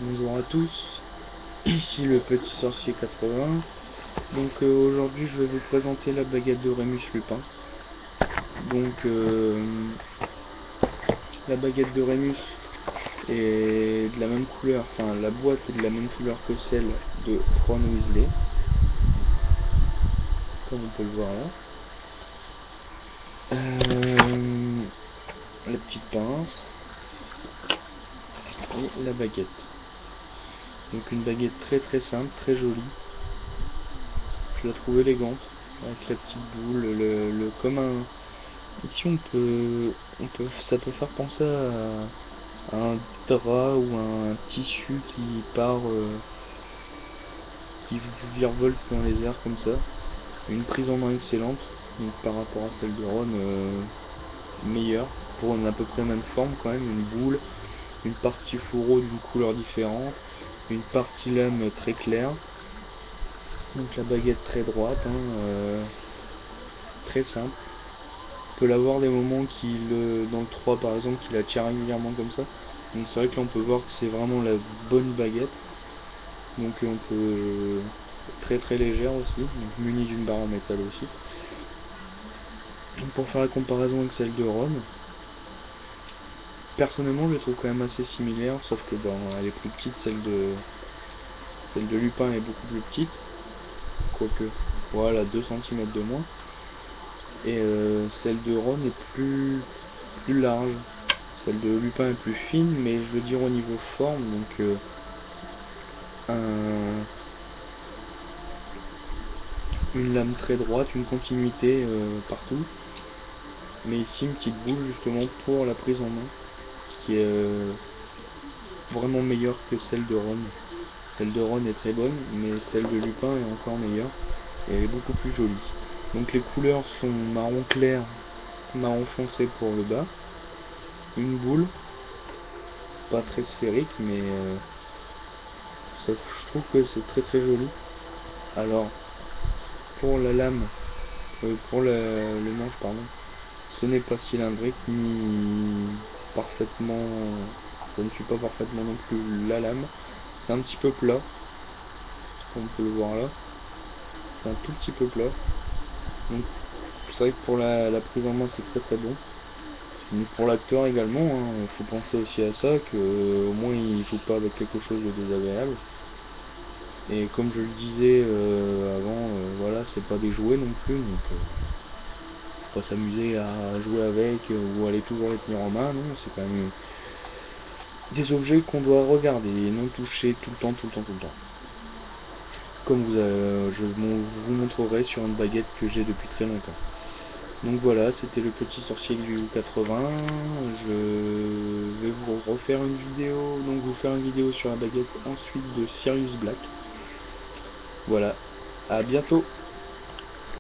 Bonjour à tous, ici le petit sorcier 80. Donc aujourd'hui je vais vous présenter la baguette de Rémus Lupin. Donc la baguette de Rémus est de la même couleur, enfin la boîte est de la même couleur que celle de Ron Weasley, comme on peut le voir là. La petite pince et la baguette. Donc une baguette très simple, très jolie. Je la trouve élégante, avec la petite boule, le comme un... Ici ça peut faire penser à un drap ou un tissu qui virevolte dans les airs comme ça. Une prise en main excellente, donc par rapport à celle de Ron, meilleure, pour une à peu près même forme quand même, une boule, une partie fourreau d'une couleur différente, une partie lame très claire. Donc la baguette très droite, très simple. On peut l'avoir des moments dans le 3 par exemple, qui la tire régulièrement comme ça. Donc c'est vrai que là on peut voir que c'est vraiment la bonne baguette. Donc on peut très légère aussi, donc munie d'une barre en métal aussi. Donc pour faire la comparaison avec celle de Ron, personnellement je les trouve quand même assez similaires, sauf que elle est plus petite, celle de Lupin est beaucoup plus petite. Quoique, voilà, 2 cm de moins. Et celle de Ron est plus large. Celle de Lupin est plus fine, mais je veux dire au niveau forme, donc une lame très droite, une continuité partout. Mais ici une petite boule justement pour la prise en main, qui est vraiment meilleure que celle de Ron. Celle de Ron est très bonne, mais celle de Lupin est encore meilleure, et elle est beaucoup plus jolie. Donc les couleurs sont marron clair, marron foncé pour le bas, une boule, pas très sphérique, mais je trouve que c'est très joli. Alors pour la lame, pour le manche pardon, ce n'est pas cylindrique ni parfaitement, ça ne suit pas parfaitement non plus la lame, c'est un petit peu plat, comme on peut le voir là, c'est un tout petit peu plat. Donc c'est vrai que pour la prise en main c'est très bon. Mais pour l'acteur également, il faut penser aussi à ça, que au moins il joue pas avec quelque chose de désagréable. Et comme je le disais avant, voilà, c'est pas des jouets non plus, donc faut pas s'amuser à jouer avec ou aller toujours les tenir en main, non, c'est quand même des objets qu'on doit regarder et non toucher tout le temps. Comme je vous montrerai sur une baguette que j'ai depuis très longtemps. Donc voilà, c'était le petit sorcier du 80. Je vais vous refaire une vidéo, donc vous faire une vidéo sur la baguette ensuite de Sirius Black. Voilà, à bientôt.